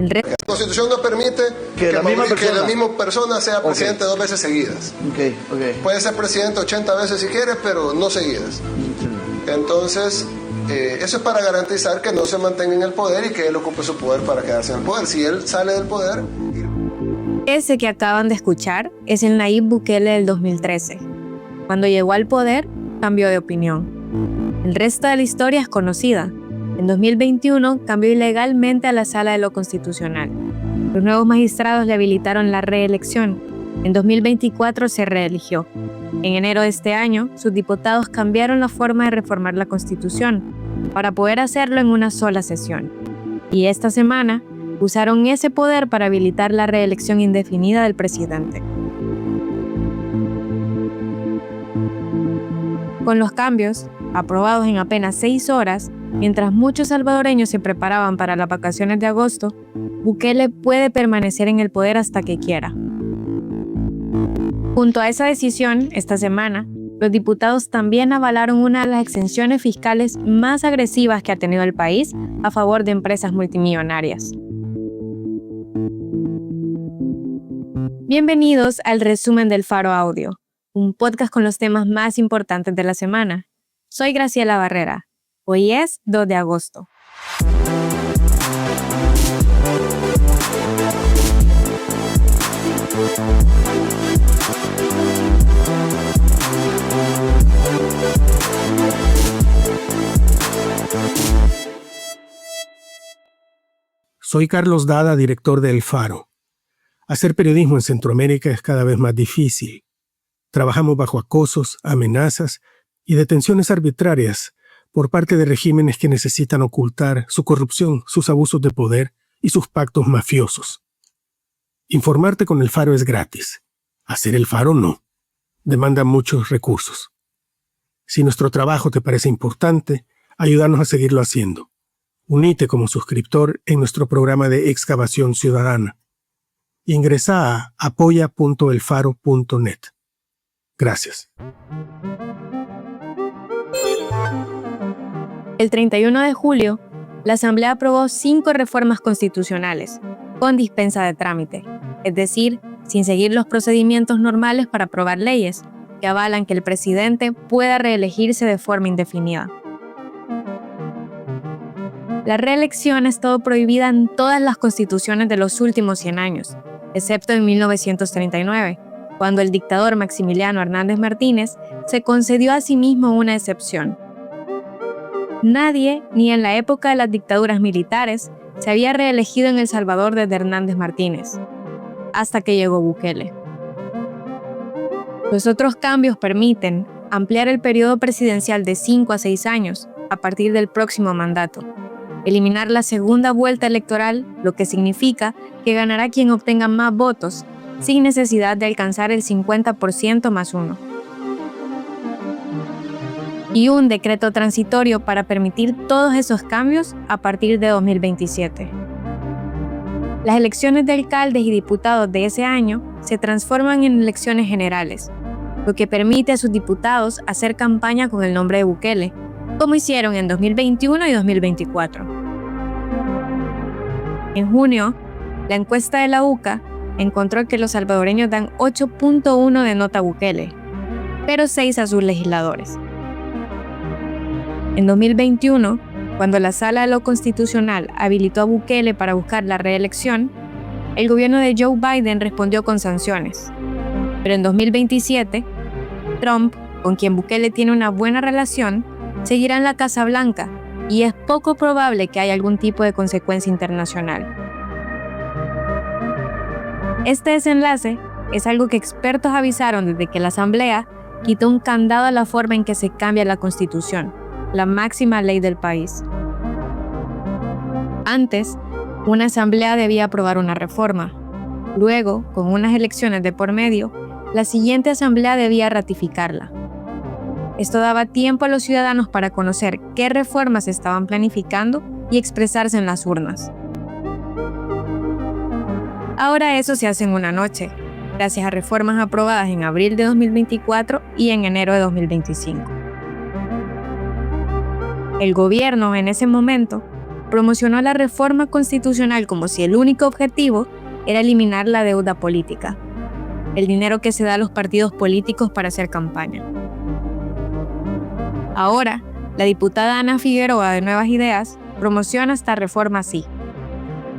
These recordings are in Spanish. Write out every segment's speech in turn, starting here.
La Constitución no permite que la misma persona sea presidente 2 veces seguidas. Puede ser presidente 80 veces si quieres, pero no seguidas. Entonces, eso es para garantizar que no se mantenga en el poder y que él ocupe su poder para quedarse en el poder. Si él sale del poder... Ese que acaban de escuchar es el Nayib Bukele del 2013. Cuando llegó al poder, cambió de opinión. El resto de la historia es conocida. En 2021 cambió ilegalmente a la Sala de lo Constitucional. Los nuevos magistrados le habilitaron la reelección. En 2024 se reeligió. En enero de este año, sus diputados cambiaron la forma de reformar la Constitución para poder hacerlo en una sola sesión. Y esta semana usaron ese poder para habilitar la reelección indefinida del presidente. Con los cambios, aprobados en apenas 6 horas, mientras muchos salvadoreños se preparaban para las vacaciones de agosto, Bukele puede permanecer en el poder hasta que quiera. Junto a esa decisión, esta semana, los diputados también avalaron una de las exenciones fiscales más agresivas que ha tenido el país a favor de empresas multimillonarias. Bienvenidos al resumen del Faro Audio, un podcast con los temas más importantes de la semana. Soy Graciela Barrera. Hoy es 2 de agosto. Soy Carlos Dada, director de El Faro. Hacer periodismo en Centroamérica es cada vez más difícil. Trabajamos bajo acosos, amenazas y detenciones arbitrarias por parte de regímenes que necesitan ocultar su corrupción, sus abusos de poder y sus pactos mafiosos. Informarte con El Faro es gratis. Hacer El Faro no. Demanda muchos recursos. Si nuestro trabajo te parece importante, ayúdanos a seguirlo haciendo. Uníte como suscriptor en nuestro programa de excavación ciudadana. Ingresa a apoya.elfaro.net. Gracias. El 31 de julio, la Asamblea aprobó 5 reformas constitucionales, con dispensa de trámite, es decir, sin seguir los procedimientos normales para aprobar leyes, que avalan que el presidente pueda reelegirse de forma indefinida. La reelección ha estado prohibida en todas las constituciones de los últimos 100 años, excepto en 1939, cuando el dictador Maximiliano Hernández Martínez se concedió a sí mismo una excepción. Nadie, ni en la época de las dictaduras militares, se había reelegido en El Salvador desde Hernández Martínez, hasta que llegó Bukele. Los otros cambios permiten ampliar el periodo presidencial de 5 a 6 años a partir del próximo mandato, eliminar la segunda vuelta electoral, lo que significa que ganará quien obtenga más votos, sin necesidad de alcanzar el 50% más 1. Y un decreto transitorio para permitir todos esos cambios a partir de 2027. Las elecciones de alcaldes y diputados de ese año se transforman en elecciones generales, lo que permite a sus diputados hacer campaña con el nombre de Bukele, como hicieron en 2021 y 2024. En junio, la encuesta de la UCA encontró que los salvadoreños dan 8.1 de nota a Bukele, pero 6 a sus legisladores. En 2021, cuando la Sala de lo Constitucional habilitó a Bukele para buscar la reelección, el gobierno de Joe Biden respondió con sanciones. Pero en 2027, Trump, con quien Bukele tiene una buena relación, seguirá en la Casa Blanca y es poco probable que haya algún tipo de consecuencia internacional. Este desenlace es algo que expertos avisaron desde que la Asamblea quitó un candado a la forma en que se cambia la Constitución, la máxima ley del país. Antes, una asamblea debía aprobar una reforma. Luego, con unas elecciones de por medio, la siguiente asamblea debía ratificarla. Esto daba tiempo a los ciudadanos para conocer qué reformas se estaban planificando y expresarse en las urnas. Ahora eso se hace en una noche, gracias a reformas aprobadas en abril de 2024 y en enero de 2025. El gobierno, en ese momento, promocionó la reforma constitucional como si el único objetivo era eliminar la deuda política, el dinero que se da a los partidos políticos para hacer campaña. Ahora, la diputada Ana Figueroa de Nuevas Ideas promociona esta reforma así.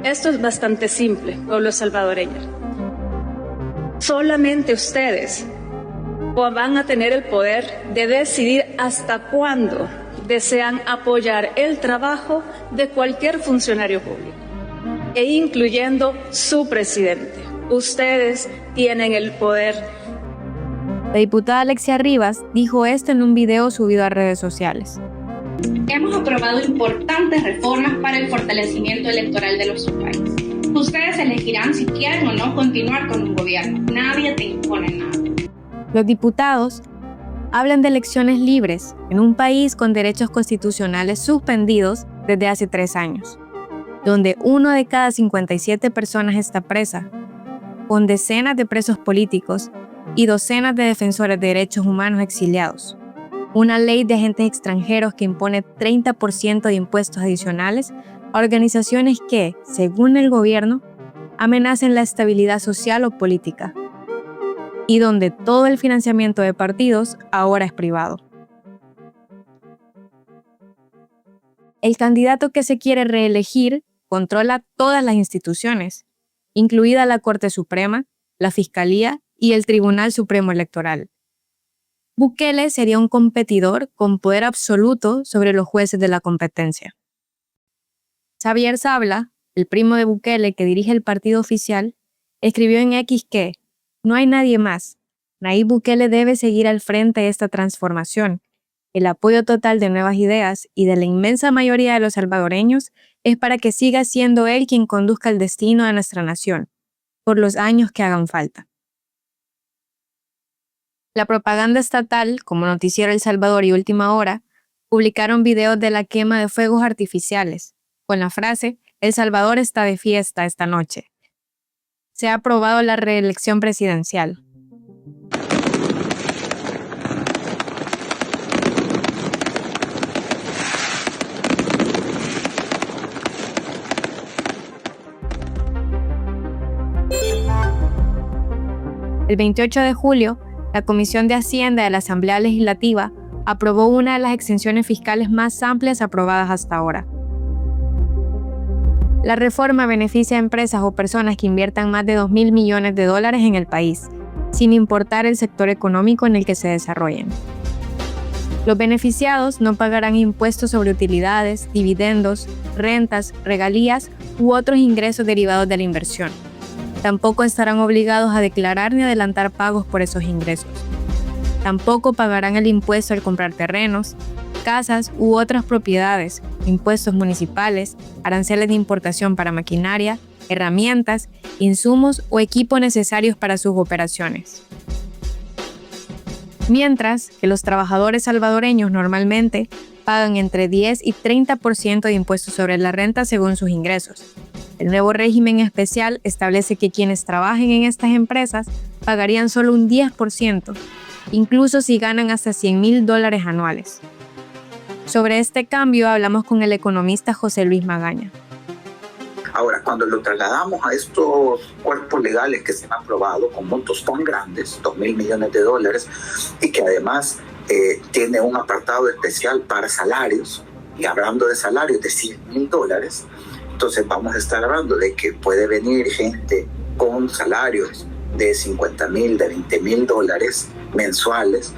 Esto es bastante simple, pueblo salvadoreño. Solamente ustedes van a tener el poder de decidir hasta cuándo desean apoyar el trabajo de cualquier funcionario público, e incluyendo su presidente. Ustedes tienen el poder. La diputada Alexia Rivas dijo esto en un video subido a redes sociales. Hemos aprobado importantes reformas para el fortalecimiento electoral de los países. Ustedes elegirán si quieren o no continuar con un gobierno. Nadie te impone nada. Los diputados hablan de elecciones libres en un país con derechos constitucionales suspendidos desde hace 3 años, donde 1 de cada 57 personas está presa, con decenas de presos políticos y docenas de defensores de derechos humanos exiliados. Una ley de agentes extranjeros que impone 30% de impuestos adicionales a organizaciones que, según el gobierno, amenazan la estabilidad social o política, y donde todo el financiamiento de partidos ahora es privado. El candidato que se quiere reelegir controla todas las instituciones, incluida la Corte Suprema, la Fiscalía y el Tribunal Supremo Electoral. Bukele sería un competidor con poder absoluto sobre los jueces de la competencia. Xavier Sabla, el primo de Bukele que dirige el partido oficial, escribió en X que no hay nadie más. Nayib Bukele debe seguir al frente de esta transformación. El apoyo total de Nuevas Ideas y de la inmensa mayoría de los salvadoreños es para que siga siendo él quien conduzca el destino de nuestra nación, por los años que hagan falta. La propaganda estatal, como Noticiero El Salvador y Última Hora, publicaron videos de la quema de fuegos artificiales, con la frase «El Salvador está de fiesta esta noche». Se ha aprobado la reelección presidencial. El 28 de julio, la Comisión de Hacienda de la Asamblea Legislativa aprobó una de las exenciones fiscales más amplias aprobadas hasta ahora. La reforma beneficia a empresas o personas que inviertan más de $2.000 millones en el país, sin importar el sector económico en el que se desarrollen. Los beneficiados no pagarán impuestos sobre utilidades, dividendos, rentas, regalías u otros ingresos derivados de la inversión. Tampoco estarán obligados a declarar ni adelantar pagos por esos ingresos. Tampoco pagarán el impuesto al comprar terrenos, casas u otras propiedades, impuestos municipales, aranceles de importación para maquinaria, herramientas, insumos o equipo necesarios para sus operaciones. Mientras que los trabajadores salvadoreños normalmente pagan entre 10 y 30% de impuestos sobre la renta según sus ingresos. El nuevo régimen especial establece que quienes trabajen en estas empresas pagarían solo un 10%, incluso si ganan hasta $100.000 anuales. Sobre este cambio hablamos con el economista José Luis Magaña. Ahora, cuando lo trasladamos a estos cuerpos legales que se han aprobado con montos tan grandes, $2.000 millones, y que además tiene un apartado especial para salarios, y hablando de salarios de $100.000, entonces vamos a estar hablando de que puede venir gente con salarios de $50.000, de $20.000 mensuales,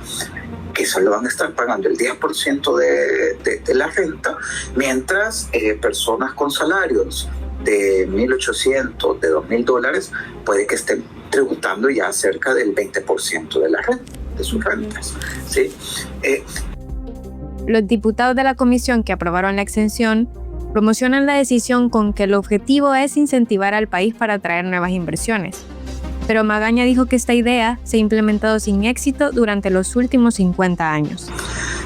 que solo van a estar pagando el 10% de la renta, mientras personas con salarios de $1.800, de $2.000, puede que estén tributando ya cerca del 20% de la renta, de sus rentas, ¿sí? Los diputados de la comisión que aprobaron la exención promocionan la decisión con que el objetivo es incentivar al país para atraer nuevas inversiones. Pero Magaña dijo que esta idea se ha implementado sin éxito durante los últimos 50 años.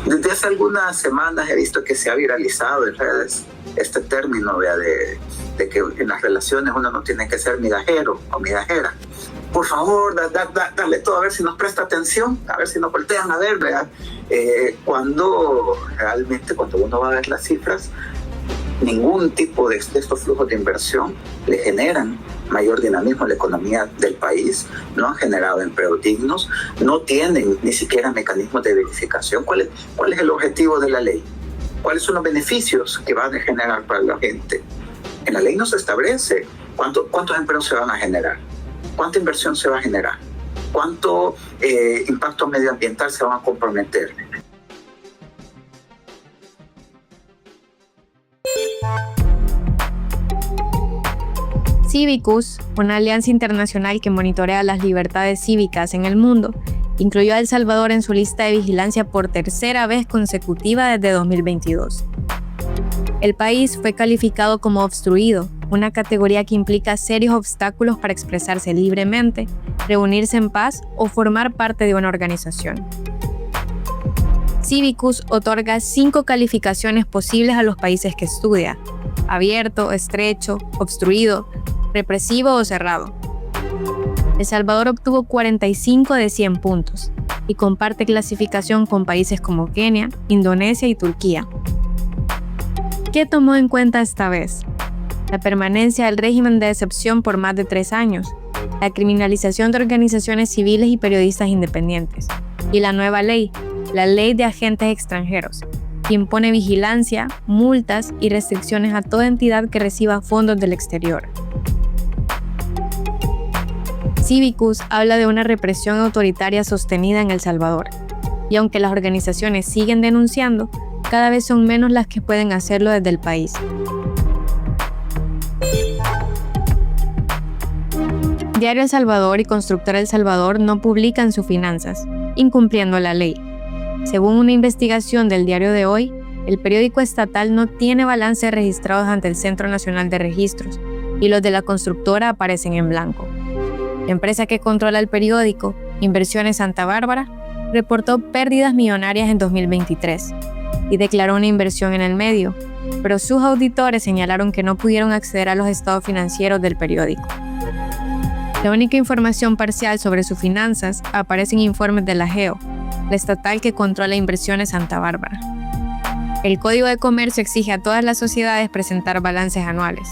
Desde hace algunas semanas he visto que se ha viralizado en redes este término de que en las relaciones uno no tiene que ser migajero o migajera. Por favor, dale todo a ver si nos presta atención, a ver si nos voltean a ver, ¿verdad? Cuando realmente, cuando uno va a ver las cifras, ningún tipo de estos flujos de inversión le generan mayor dinamismo a la economía del país, no han generado empleos dignos, no tienen ni siquiera mecanismos de verificación. ¿Cuál es el objetivo de la ley? ¿Cuáles son los beneficios que van a generar para la gente? En la ley no se establece cuántos empleos se van a generar, cuánta inversión se va a generar, cuánto impacto medioambiental se van a comprometer. Civicus, una alianza internacional que monitorea las libertades cívicas en el mundo, incluyó a El Salvador en su lista de vigilancia por tercera vez consecutiva desde 2022. El país fue calificado como obstruido, una categoría que implica serios obstáculos para expresarse libremente, reunirse en paz o formar parte de una organización. Civicus otorga 5 calificaciones posibles a los países que estudia: abierto, estrecho, obstruido, represivo o cerrado. El Salvador obtuvo 45 de 100 puntos y comparte clasificación con países como Kenia, Indonesia y Turquía. ¿Qué tomó en cuenta esta vez? La permanencia del régimen de excepción por más de 3 años, la criminalización de organizaciones civiles y periodistas independientes, y la nueva ley, la Ley de Agentes Extranjeros, que impone vigilancia, multas y restricciones a toda entidad que reciba fondos del exterior. Civicus habla de una represión autoritaria sostenida en El Salvador, y aunque las organizaciones siguen denunciando, cada vez son menos las que pueden hacerlo desde el país. Diario El Salvador y Constructora El Salvador no publican sus finanzas, incumpliendo la ley. Según una investigación del Diario de Hoy, el periódico estatal no tiene balances registrados ante el Centro Nacional de Registros y los de la constructora aparecen en blanco. La empresa que controla el periódico, Inversiones Santa Bárbara, reportó pérdidas millonarias en 2023 y declaró una inversión en el medio, pero sus auditores señalaron que no pudieron acceder a los estados financieros del periódico. La única información parcial sobre sus finanzas aparece en informes de la GEO, la estatal que controla Inversiones Santa Bárbara. El Código de Comercio exige a todas las sociedades presentar balances anuales,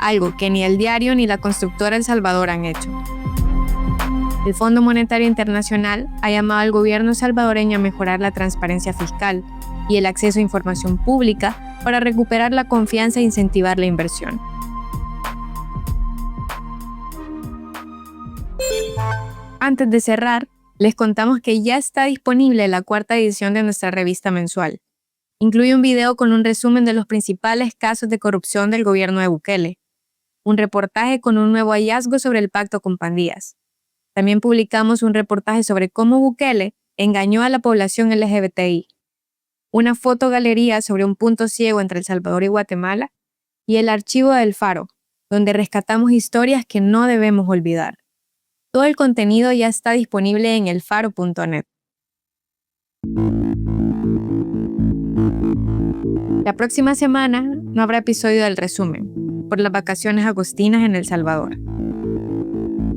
algo que ni el diario ni la constructora El Salvador han hecho. El Fondo Monetario Internacional ha llamado al gobierno salvadoreño a mejorar la transparencia fiscal y el acceso a información pública para recuperar la confianza e incentivar la inversión. Antes de cerrar, les contamos que ya está disponible la 4ª edición de nuestra revista mensual. Incluye un video con un resumen de los principales casos de corrupción del gobierno de Bukele, un reportaje con un nuevo hallazgo sobre el pacto con pandillas. También publicamos un reportaje sobre cómo Bukele engañó a la población LGBTI, una fotogalería sobre un punto ciego entre El Salvador y Guatemala, y el archivo del Faro, donde rescatamos historias que no debemos olvidar. Todo el contenido ya está disponible en elfaro.net. La próxima semana no habrá episodio del resumen, por las vacaciones agostinas en El Salvador.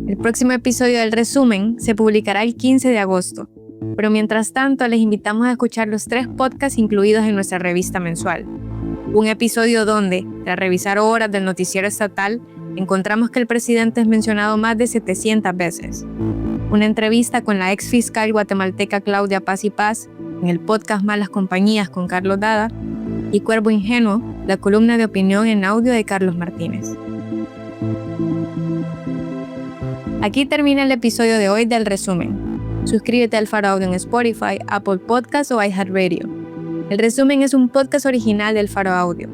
El próximo episodio del resumen se publicará el 15 de agosto, pero mientras tanto les invitamos a escuchar los 3 podcasts incluidos en nuestra revista mensual. Un episodio donde, tras revisar horas del noticiero estatal, encontramos que el presidente es mencionado más de 700 veces. Una entrevista con la ex fiscal guatemalteca Claudia Paz y Paz en el podcast Malas Compañías con Carlos Dada, y Cuervo Ingenuo, la columna de opinión en audio de Carlos Martínez. Aquí termina el episodio de hoy del resumen. Suscríbete al Faro Audio en Spotify, Apple Podcasts o iHeartRadio. El resumen es un podcast original del Faro Audio.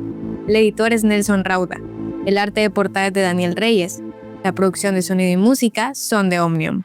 El editor es Nelson Rauda. El arte de portada es de Daniel Reyes. La producción de sonido y música son de Omnium.